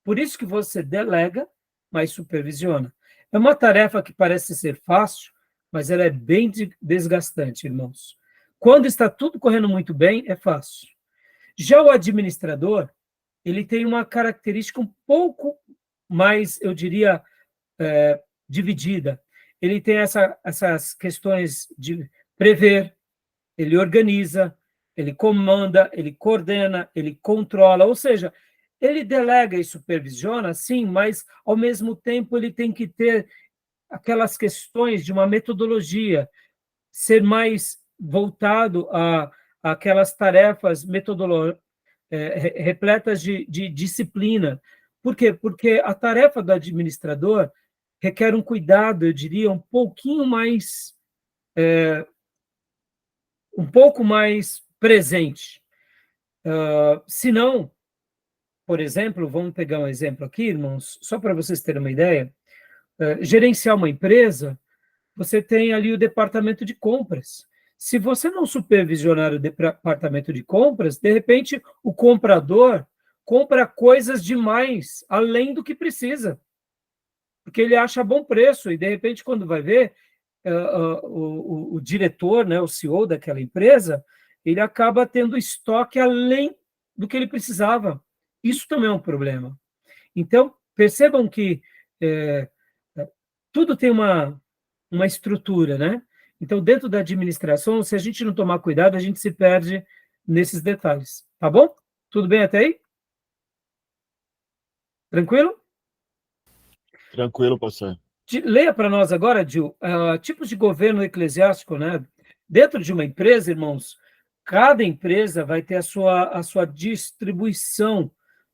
S1: Por isso que você delega, mas supervisiona. É uma tarefa que parece ser fácil, mas ela é bem desgastante, irmãos. Quando está tudo correndo muito bem, é fácil. Já o administrador, ele tem uma característica um pouco mais, eu diria, dividida. Ele tem essas questões de prever, ele organiza, ele comanda, ele coordena, ele controla, ou seja, ele delega e supervisiona, sim, mas, ao mesmo tempo, ele tem que ter aquelas questões de uma metodologia, ser mais voltado a aquelas tarefas repletas de disciplina. Por quê? Porque a tarefa do administrador requer um cuidado, eu diria, um pouco mais presente. Se não, por exemplo, vamos pegar um exemplo aqui, irmãos, só para vocês terem uma ideia, gerenciar uma empresa, você tem ali o departamento de compras. Se você não supervisionar o departamento de compras, de repente o comprador compra coisas demais, além do que precisa, porque ele acha bom preço, e de repente, quando vai ver, o diretor, né, o CEO daquela empresa, ele acaba tendo estoque além do que ele precisava. Isso também é um problema. Então, percebam que tudo tem uma estrutura, né? Então, dentro da administração, se a gente não tomar cuidado, a gente se perde nesses detalhes. Tá bom? Tudo bem até aí? Tranquilo?
S4: Tranquilo, pastor.
S1: Leia para nós agora, Gil, tipos de governo eclesiástico, né? Dentro de uma empresa, irmãos, cada empresa vai ter a sua distribuição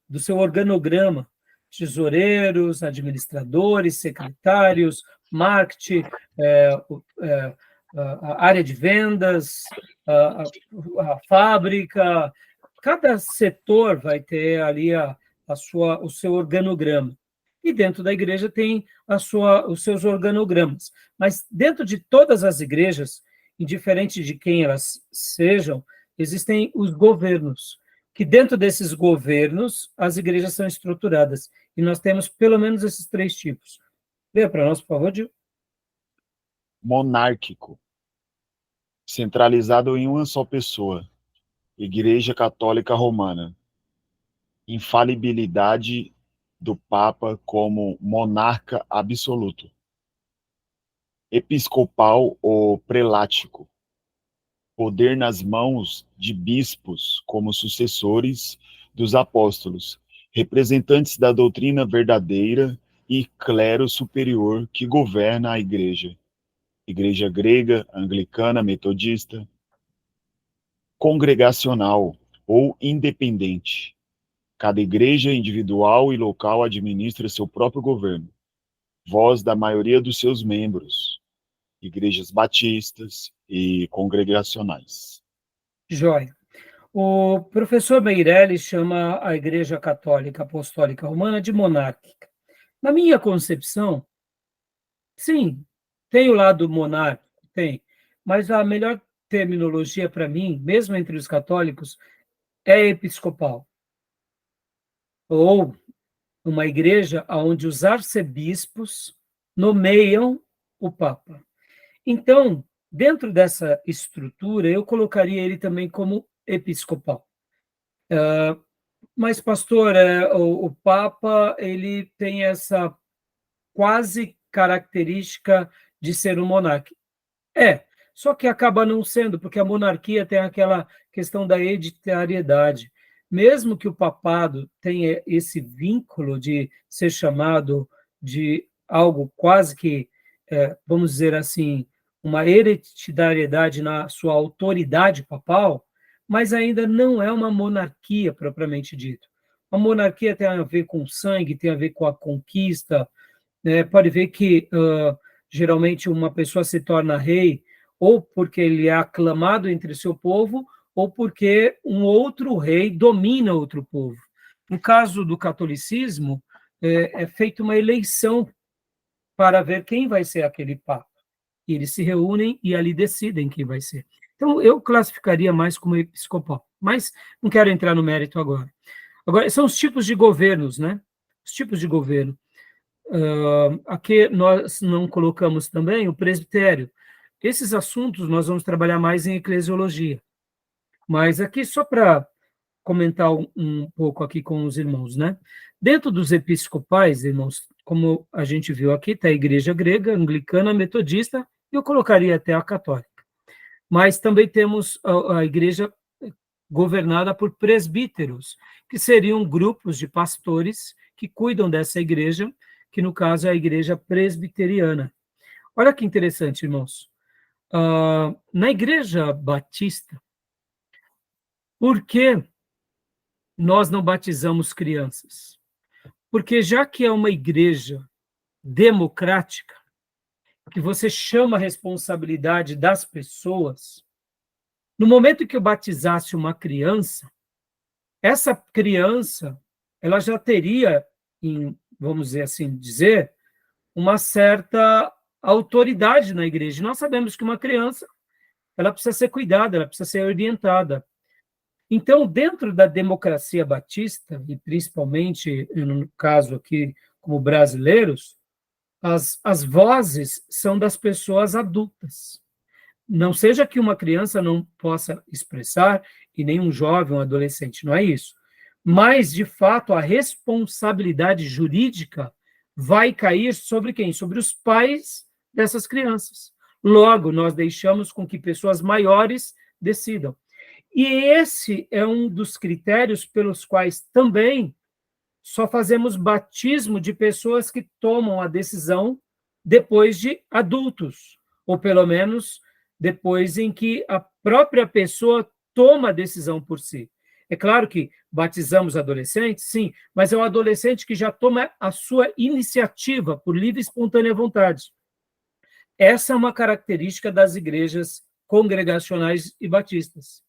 S1: do seu organograma. Tesoureiros, administradores, secretários, marketing, a área de vendas, a fábrica. Cada setor vai ter ali o seu organograma. E dentro da igreja tem os seus organogramas. Mas dentro de todas as igrejas, indiferente de quem elas sejam, existem os governos, que dentro desses governos as igrejas são estruturadas. E nós temos pelo menos esses 3 tipos. Leia para nós, por favor, Gil.
S4: Monárquico. Centralizado em uma só pessoa. Igreja Católica Romana. Infalibilidade do Papa como monarca absoluto. Episcopal ou prelático. Poder nas mãos de bispos como sucessores dos apóstolos, representantes da doutrina verdadeira e clero superior que governa a igreja. Igreja grega, anglicana, metodista. Congregacional ou independente. Cada igreja individual e local administra seu próprio governo. Voz da maioria dos seus membros. Igrejas batistas e congregacionais.
S1: Jóia. O professor Meirelles chama a Igreja Católica Apostólica Romana de monárquica. Na minha concepção, sim, tem o lado monárquico, tem, mas a melhor terminologia para mim, mesmo entre os católicos, é episcopal. Ou uma igreja onde os arcebispos nomeiam o Papa. Então, dentro dessa estrutura, eu colocaria ele também como episcopal. Mas, pastor, o Papa ele tem essa quase característica de ser um monarca. Só que acaba não sendo, porque a monarquia tem aquela questão da hereditariedade. Mesmo que o papado tenha esse vínculo de ser chamado de algo quase que, vamos dizer assim, uma hereditariedade na sua autoridade papal, mas ainda não é uma monarquia propriamente dito. A monarquia tem a ver com sangue, tem a ver com a conquista. Pode ver que, geralmente, uma pessoa se torna rei ou porque ele é aclamado entre o seu povo, ou porque um outro rei domina outro povo. No caso do catolicismo, é feita uma eleição para ver quem vai ser aquele papa. E eles se reúnem e ali decidem quem vai ser. Então, eu classificaria mais como episcopal, mas não quero entrar no mérito agora. Agora, são os tipos de governos, né? Os tipos de governo. Aqui nós não colocamos também o presbitério. Esses assuntos nós vamos trabalhar mais em eclesiologia. Mas aqui, só para comentar um pouco aqui com os irmãos, né? Dentro dos episcopais, irmãos, como a gente viu aqui, está a igreja grega, anglicana, metodista, e eu colocaria até a católica. Mas também temos a igreja governada por presbíteros, que seriam grupos de pastores que cuidam dessa igreja, que no caso é a igreja presbiteriana. Olha que interessante, irmãos. Na igreja batista, por que nós não batizamos crianças? Porque já que é uma igreja democrática, que você chama a responsabilidade das pessoas, no momento que eu batizasse uma criança, essa criança, ela já teria, vamos dizer, uma certa autoridade na igreja. Nós sabemos que uma criança, ela precisa ser cuidada, ela precisa ser orientada. Então, dentro da democracia batista, e principalmente, no caso aqui, como brasileiros, as vozes são das pessoas adultas. Não seja que uma criança não possa expressar, e nem um jovem, um adolescente, não é isso. Mas, de fato, a responsabilidade jurídica vai cair sobre quem? Sobre os pais dessas crianças. Logo, nós deixamos com que pessoas maiores decidam. E esse é um dos critérios pelos quais também só fazemos batismo de pessoas que tomam a decisão depois de adultos, ou pelo menos depois em que a própria pessoa toma a decisão por si. É claro que batizamos adolescentes, sim, mas é o adolescente que já toma a sua iniciativa por livre e espontânea vontade. Essa é uma característica das igrejas congregacionais e batistas.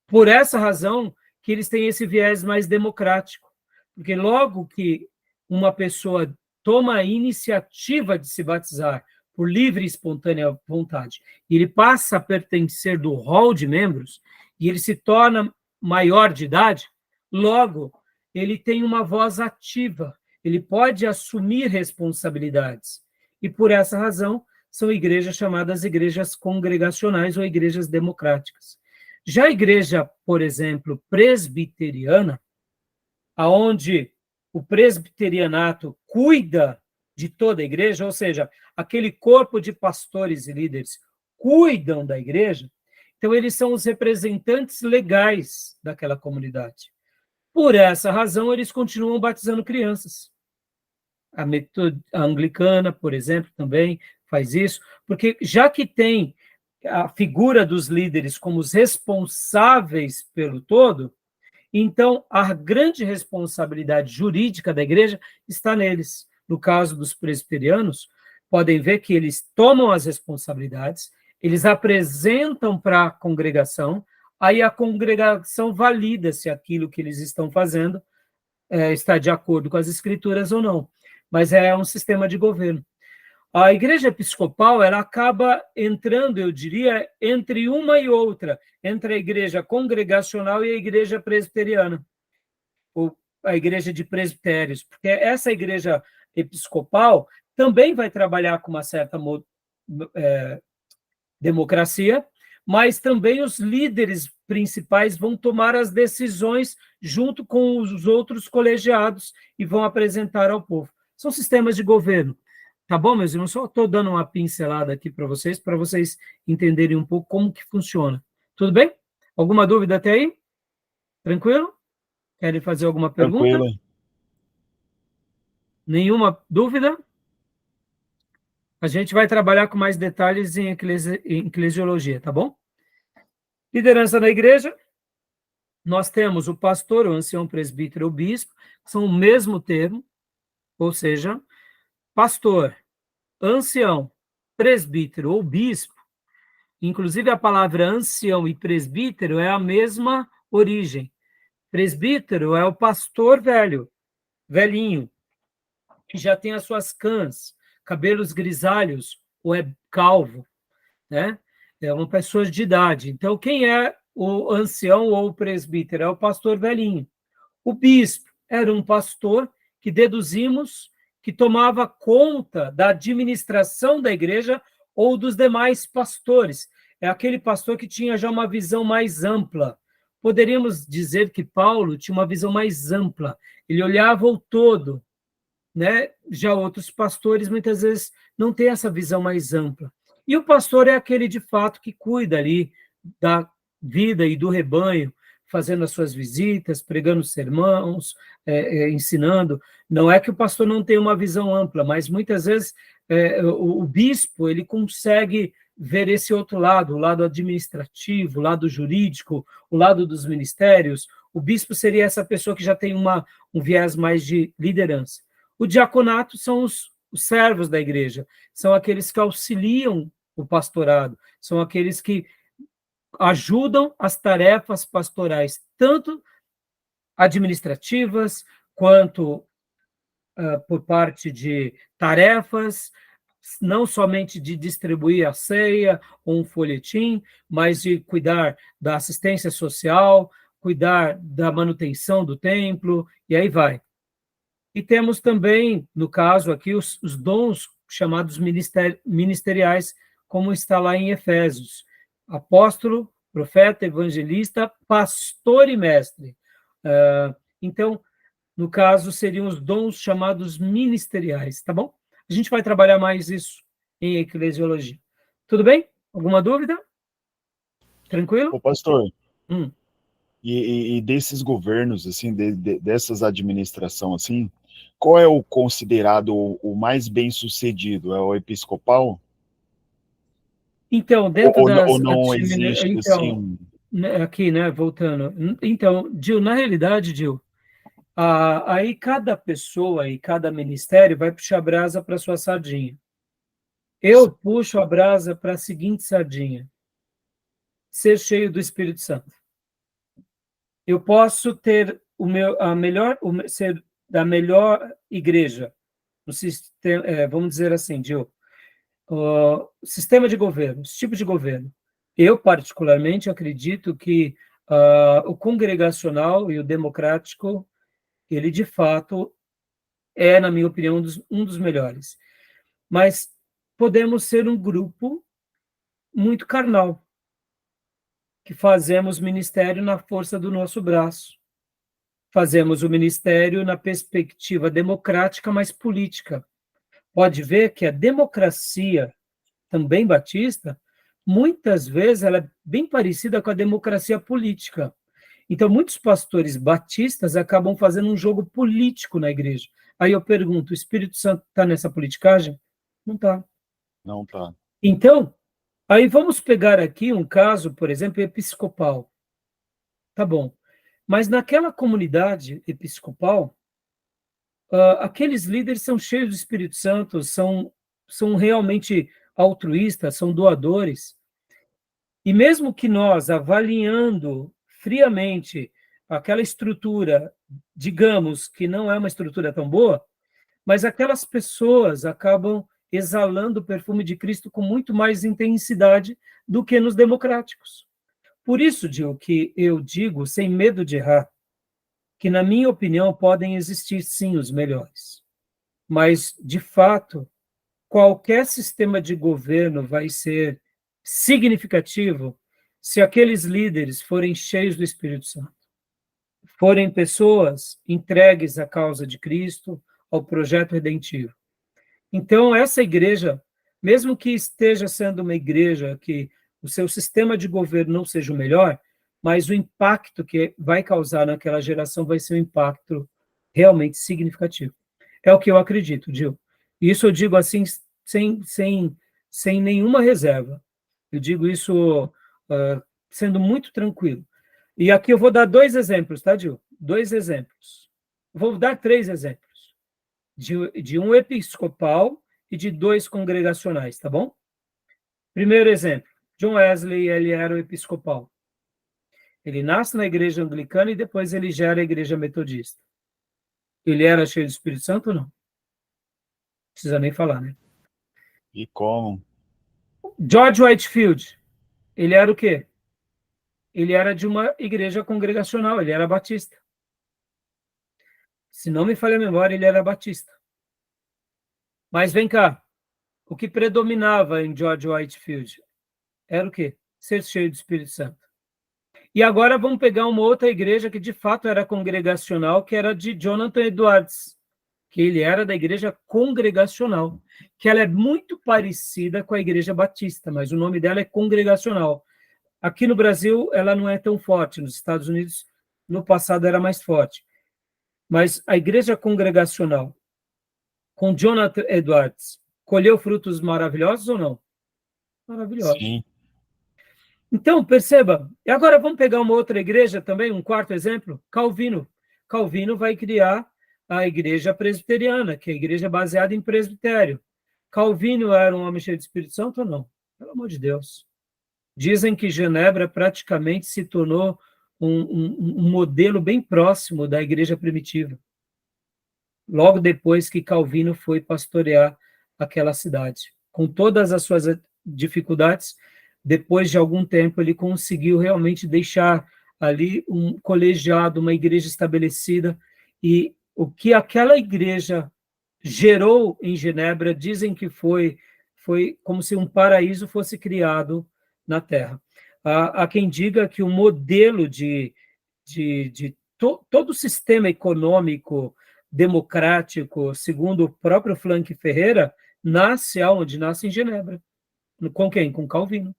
S1: Por essa razão que eles têm esse viés mais democrático, porque logo que uma pessoa toma a iniciativa de se batizar por livre e espontânea vontade, e ele passa a pertencer do rol de membros, e ele se torna maior de idade, logo ele tem uma voz ativa, ele pode assumir responsabilidades. E por essa razão são igrejas chamadas igrejas congregacionais ou igrejas democráticas. Já a igreja, por exemplo, presbiteriana, aonde o presbiterianato cuida de toda a igreja, ou seja, aquele corpo de pastores e líderes cuidam da igreja, então eles são os representantes legais daquela comunidade. Por essa razão, eles continuam batizando crianças. A anglicana, por exemplo, também faz isso, porque já que tem a figura dos líderes como os responsáveis pelo todo, então a grande responsabilidade jurídica da igreja está neles. No caso dos presbiterianos, podem ver que eles tomam as responsabilidades, eles apresentam para a congregação, aí a congregação valida se aquilo que eles estão fazendo está de acordo com as escrituras ou não. Mas é um sistema de governo. A igreja episcopal, ela acaba entrando, eu diria, entre uma e outra, entre a igreja congregacional e a igreja presbiteriana, ou a igreja de presbitérios, porque essa igreja episcopal também vai trabalhar com uma certa democracia, mas também os líderes principais vão tomar as decisões junto com os outros colegiados e vão apresentar ao povo. São sistemas de governo. Tá bom, meus irmãos? Só estou dando uma pincelada aqui para vocês entenderem um pouco como que funciona. Tudo bem? Alguma dúvida até aí? Tranquilo? Querem fazer alguma pergunta?
S4: Tranquilo.
S1: Nenhuma dúvida? A gente vai trabalhar com mais detalhes em eclesiologia, tá bom? Liderança na igreja. Nós temos o pastor, o ancião, presbítero, o bispo, que são o mesmo termo, ou seja, pastor, ancião, presbítero ou bispo, inclusive a palavra ancião e presbítero é a mesma origem. Presbítero é o pastor velho, velhinho, que já tem as suas cãs, cabelos grisalhos ou é calvo, né? é uma pessoa de idade. Então, quem é o ancião ou o presbítero? É o pastor velhinho. O bispo era um pastor que deduzimos que tomava conta da administração da igreja ou dos demais pastores. É aquele pastor que tinha já uma visão mais ampla. Poderíamos dizer que Paulo tinha uma visão mais ampla. Ele olhava o todo, né? Já outros pastores muitas vezes não têm essa visão mais ampla. E o pastor é aquele de fato que cuida ali da vida e do rebanho, fazendo as suas visitas, pregando sermões, ensinando. Não é que o pastor não tenha uma visão ampla, mas muitas vezes o bispo ele consegue ver esse outro lado, o lado administrativo, o lado jurídico, o lado dos ministérios. O bispo seria essa pessoa que já tem um viés mais de liderança. O diaconato são os servos da igreja, são aqueles que auxiliam o pastorado, são aqueles que ajudam as tarefas pastorais, tanto administrativas, quanto por parte de tarefas, não somente de distribuir a ceia ou um folhetim, mas de cuidar da assistência social, cuidar da manutenção do templo, e aí vai. E temos também, no caso aqui, os dons chamados ministeriais, como está lá em Efésios. Apóstolo, profeta, evangelista, pastor e mestre. Então, no caso, seriam os dons chamados ministeriais, tá bom? A gente vai trabalhar mais isso em eclesiologia. Tudo bem? Alguma dúvida? Tranquilo?
S4: Ô, pastor,
S1: Hum.
S4: e desses governos, assim, dessas administrações, assim, qual é o considerado o mais bem-sucedido? É o episcopal?
S1: Então, dentro
S4: Ou
S1: das
S4: não existe, assim...
S1: aqui, né, voltando. Então, Gil, na realidade, Gil, aí cada pessoa e cada ministério vai puxar a brasa para sua sardinha. Eu puxo a brasa para a seguinte sardinha: ser cheio do Espírito Santo. Eu posso ter ser da melhor igreja, no sistema, vamos dizer assim, Gil, sistema de governo, tipo de governo. Eu, particularmente, acredito que o congregacional e o democrático, ele, de fato, é, na minha opinião, um dos melhores. Mas podemos ser um grupo muito carnal, que fazemos ministério na força do nosso braço. Fazemos o ministério na perspectiva democrática, mas política. Pode ver que a democracia, também batista, muitas vezes ela é bem parecida com a democracia política. Então, muitos pastores batistas acabam fazendo um jogo político na igreja. Aí eu pergunto, o Espírito Santo está nessa politicagem? Não está.
S4: Não tá.
S1: Então, aí vamos pegar aqui um caso, por exemplo, episcopal. Tá bom. Mas naquela comunidade episcopal, aqueles líderes são cheios do Espírito Santo, são realmente altruístas, são doadores. E mesmo que nós, avaliando friamente aquela estrutura, digamos que não é uma estrutura tão boa, mas aquelas pessoas acabam exalando o perfume de Cristo com muito mais intensidade do que nos democráticos. Por isso, Gil, que eu digo, sem medo de errar, que, na minha opinião, podem existir, sim, os melhores. Mas, de fato, qualquer sistema de governo vai ser significativo se aqueles líderes forem cheios do Espírito Santo, forem pessoas entregues à causa de Cristo, ao projeto redentivo. Então, essa igreja, mesmo que esteja sendo uma igreja que o seu sistema de governo não seja o melhor, mas o impacto que vai causar naquela geração vai ser um impacto realmente significativo. É o que eu acredito, Gil. Isso eu digo assim, sem nenhuma reserva. Eu digo isso sendo muito tranquilo. E aqui eu vou dar 2 exemplos, tá, Gil? 2 exemplos. Vou dar 3 exemplos. De um episcopal e de 2 congregacionais, tá bom? Primeiro exemplo, John Wesley, ele era o episcopal. Ele nasce na igreja anglicana e depois ele gera a igreja metodista. Ele era cheio do Espírito Santo ou não? Não precisa nem falar, né?
S4: E como?
S1: George Whitefield, Ele era o quê? Ele era de uma igreja congregacional, ele era batista. Se não me falha a memória, ele era batista. Mas vem cá, o que predominava em George Whitefield era o quê? Ser cheio do Espírito Santo. E agora vamos pegar uma outra igreja que de fato era congregacional, que era de Jonathan Edwards, que ele era da igreja congregacional, que ela é muito parecida com a igreja batista, mas o nome dela é congregacional. Aqui no Brasil, ela não é tão forte, nos Estados Unidos, no passado era mais forte. Mas a igreja congregacional, com Jonathan Edwards, colheu frutos maravilhosos ou não? Maravilhosos.
S4: Sim.
S1: Então, perceba, e agora vamos pegar uma outra igreja também, um quarto exemplo, Calvino. Calvino vai criar a igreja presbiteriana, que é a igreja baseada em presbitério. Calvino era um homem cheio de Espírito Santo ou não? Pelo amor de Deus. Dizem que Genebra praticamente se tornou um modelo bem próximo da igreja primitiva, logo depois que Calvino foi pastorear aquela cidade. Com todas as suas dificuldades, depois de algum tempo, ele conseguiu realmente deixar ali um colegiado, uma igreja estabelecida, e o que aquela igreja gerou em Genebra, dizem que foi como se um paraíso fosse criado na Terra. Há quem diga que o modelo todo o sistema econômico democrático, segundo o próprio Frank Ferreira, nasce aonde? Nasce em Genebra. Com quem? Com Calvino.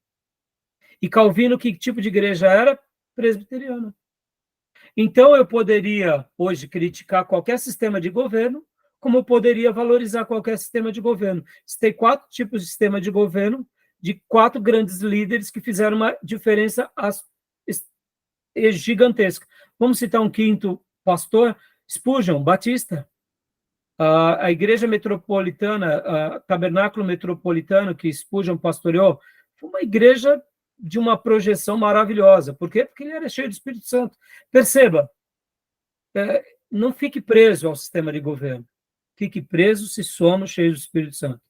S1: E Calvino, que tipo de igreja era? Presbiteriana. Então, eu poderia, hoje, criticar qualquer sistema de governo, como eu poderia valorizar qualquer sistema de governo. Citei 4 tipos de sistema de governo, de 4 grandes líderes que fizeram uma diferença gigantesca. Vamos citar um quinto pastor, Spurgeon, batista. A igreja metropolitana, tabernáculo metropolitano que Spurgeon pastoreou, foi uma igreja de uma projeção maravilhosa. Por quê? Porque ele era cheio do Espírito Santo. Perceba, não fique preso ao sistema de governo. Fique preso se somos cheios do Espírito Santo.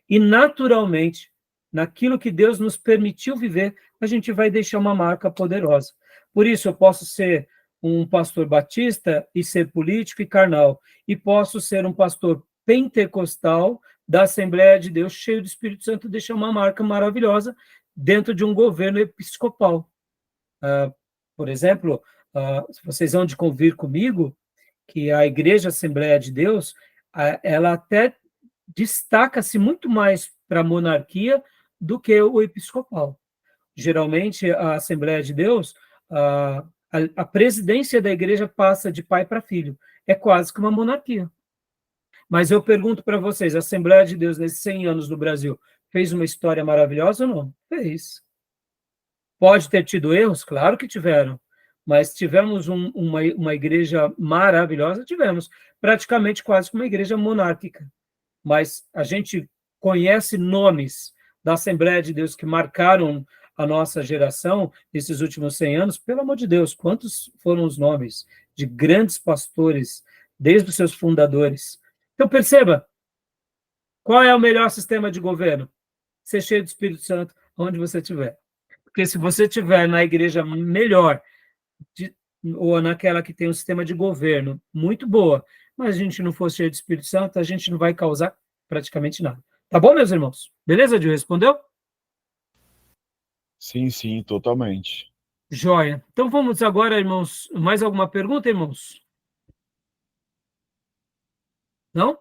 S1: E, naturalmente, naquilo que Deus nos permitiu viver, a gente vai deixar uma marca poderosa. Por isso, eu posso ser um pastor batista e ser político e carnal, e posso ser um pastor pentecostal da Assembleia de Deus, cheio do Espírito Santo, e deixar uma marca maravilhosa dentro de um governo episcopal. Por exemplo, vocês vão de convir comigo que a Igreja Assembleia de Deus, ela até destaca-se muito mais para a monarquia do que o episcopal. Geralmente, a Assembleia de Deus, a presidência da igreja passa de pai para filho. É quase que uma monarquia. Mas eu pergunto para vocês, a Assembleia de Deus, nesses 100 anos no Brasil, fez uma história maravilhosa ou não? Fez. Pode ter tido erros? Claro que tiveram. Mas tivemos uma igreja maravilhosa? Tivemos. Praticamente quase uma igreja monárquica. Mas a gente conhece nomes da Assembleia de Deus que marcaram a nossa geração nesses últimos 100 anos. Pelo amor de Deus, quantos foram os nomes de grandes pastores, desde os seus fundadores? Então, perceba, qual é o melhor sistema de governo? Ser cheio do Espírito Santo, onde você estiver. Porque se você estiver na igreja melhor, ou naquela que tem um sistema de governo muito boa, mas a gente não for cheio do Espírito Santo, a gente não vai causar praticamente nada. Tá bom, meus irmãos? Beleza, Gil? Respondeu?
S4: Sim, totalmente.
S1: Joia. Então vamos agora, irmãos. Mais alguma pergunta, irmãos? Não?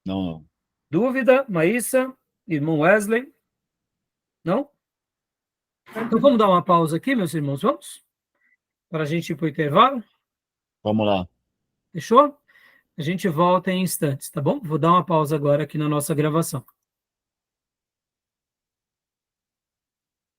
S4: Não.
S1: Dúvida? Maísa? Irmão Wesley? Não? Então vamos dar uma pausa aqui, meus irmãos, vamos? Para a gente ir para o intervalo.
S4: Vamos lá.
S1: Fechou? A gente volta em instantes, tá bom? Vou dar uma pausa agora aqui na nossa gravação.